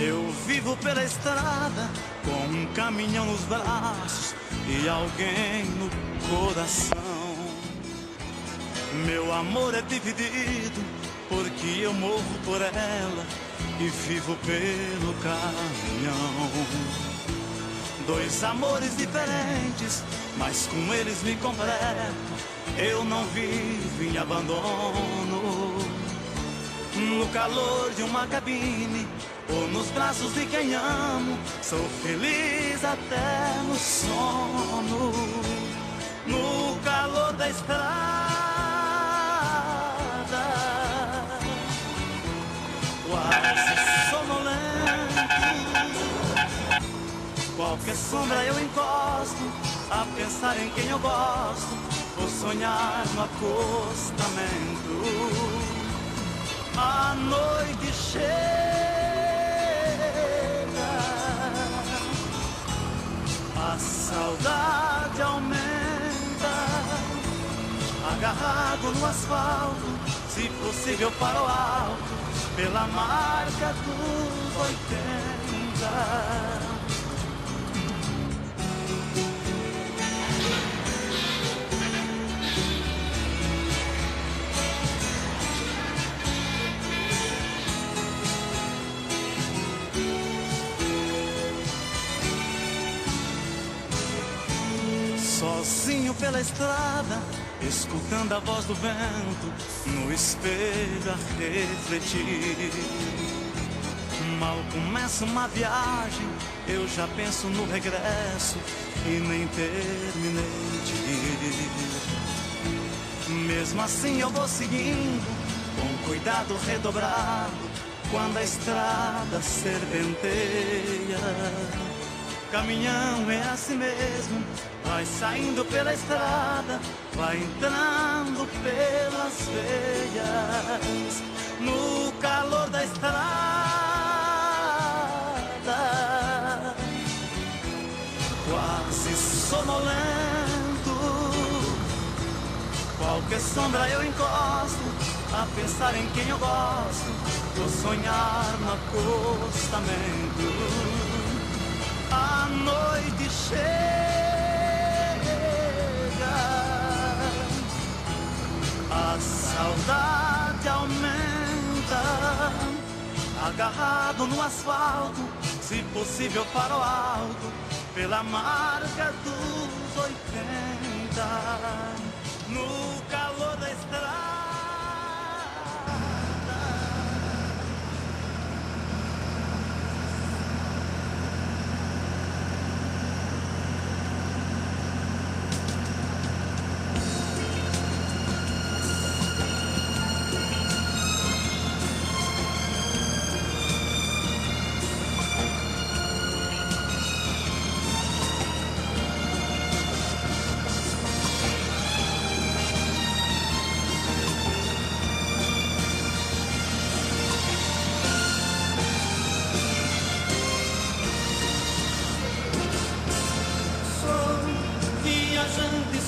Eu vivo pela estrada com um caminhão nos braços e alguém no coração. Meu amor é dividido porque eu morro por ela e vivo pelo caminhão. Dois amores diferentes, mas com eles me completo. Eu não vivo em abandono. No calor de uma cabine ou nos braços de quem amo, sou feliz até no sono. No calor da estrada, quase sonolento, qualquer sombra eu encosto, a pensar em quem eu gosto, vou sonhar no acostamento. A noite chega, a saudade aumenta, agarrado no asfalto, se possível para o alto, pela marca dos 80. Sozinho pela estrada, escutando a voz do vento, no espelho a refletir. Mal começa uma viagem, eu já penso no regresso e nem terminei de ir. Mesmo assim eu vou seguindo, com cuidado redobrado, quando a estrada serpenteia. Caminhão é assim mesmo, vai saindo pela estrada, vai entrando pelas veias. No calor da estrada, quase sonolento, qualquer sombra eu encosto, a pensar em quem eu gosto, vou sonhar no acostamento. A noite chega, a saudade aumenta, agarrado no asfalto, se possível para o alto, pela marca dos 80, no calor da estrada.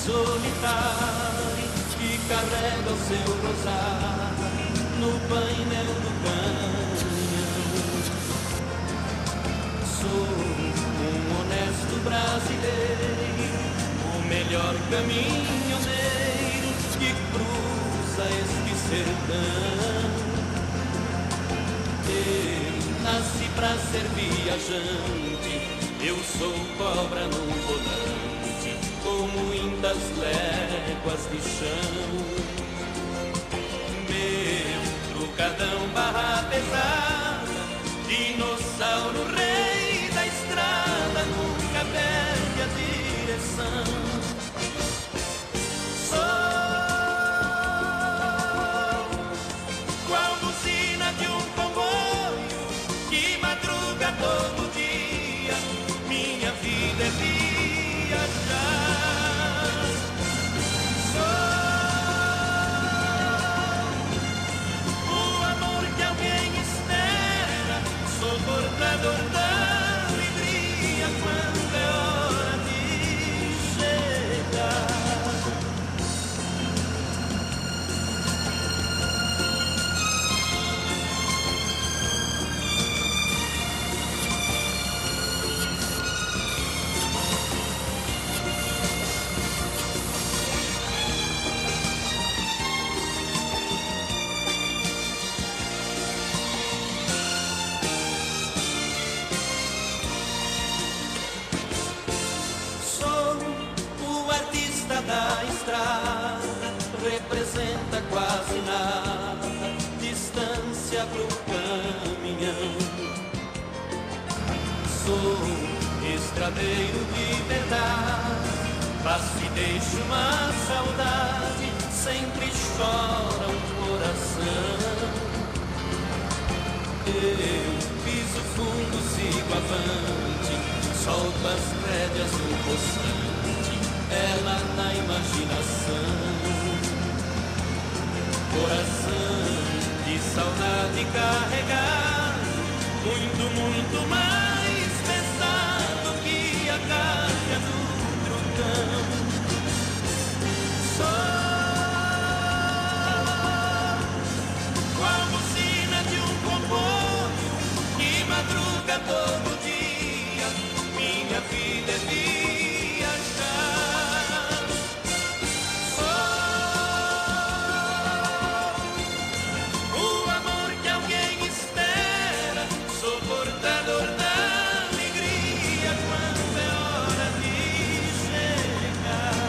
Solitário que carrega o seu rosário no painel do canhão. Sou um honesto brasileiro, o melhor caminhoneiro que cruza este sertão. Eu nasci pra ser viajante, eu sou cobra num volante, com muitas léguas de chão. Meu trucadão barra pesada, dinossauro rei da estrada, nunca perde a direção. Sou qual buzina de um comboio que madruga todo dia, minha vida é viajar. Sou o amor que alguém espera, sou portador da alegria quando é hora de verdadeiro de verdade. Passo e deixo uma saudade, sempre chora um coração. Eu piso fundo, sigo avante, solto as rédeas no poçante, ela na imaginação. Coração de saudade carregado, muito, muito mais pesado que a carga do trovão. Só qual buzina de um comboio que madruga todo dia, minha vida é viajar. Oh, o amor que alguém espera, sou portador da alegria quando é hora de chegar.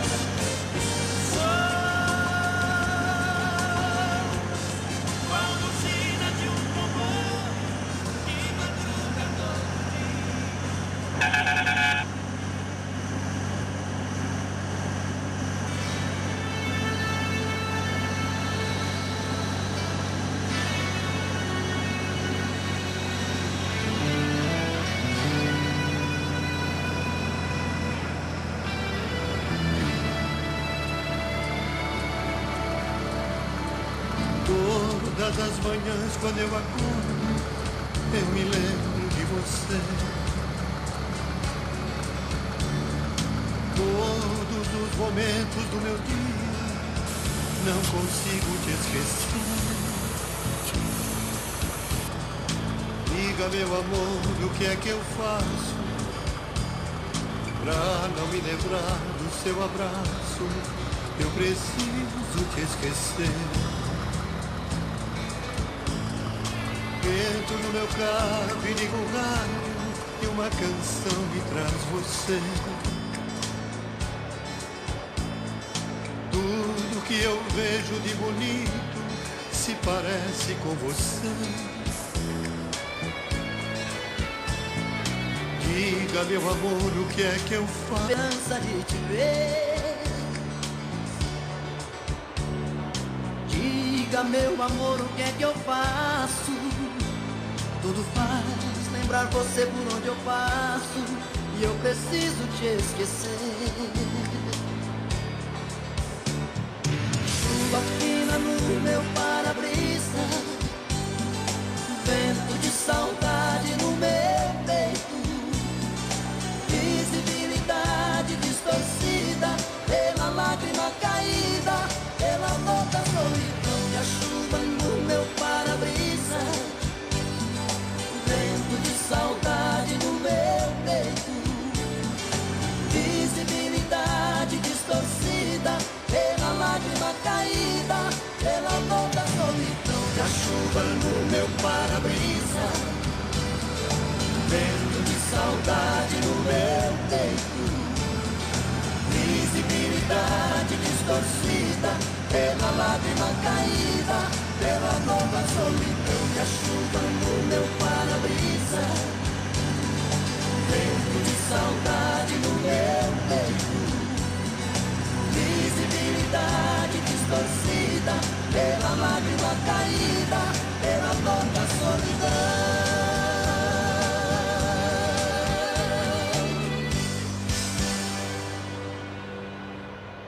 Qual buzina de um comboio que madruga todo dia. Todas as manhãs quando eu acordo, eu me lembro de você. Todos os momentos do meu dia, não consigo te esquecer. Diga, meu amor, o que é que eu faço pra não me lembrar do seu abraço? Eu preciso te esquecer. Entro no meu carro e ligo o rádio e uma canção me traz você. Tudo que eu vejo de bonito se parece com você. Diga, meu amor, o que é que eu faço? Esperança de te ver. Diga, meu amor, o que é que eu faço? Tudo faz lembrar você por onde eu passo, e eu preciso te esquecer. Chuva fina no meu para-brisa, vento de saudade no meu peito, visibilidade distorcida pela lágrima caída, pela dor da solidão. E a chuva no meu para-brisa, vento de saudade no meu peito, visibilidade distorcida pela lágrima caída, pela dor da solidão. E a chuva no meu para-brisa, vento de saudade no meu peito, visibilidade distorcida pela lágrima caída, pela dor da solidão. E a chuva no meu para-brisa, vento de saudade no meu peito, visibilidade distorcida pela lágrima caída,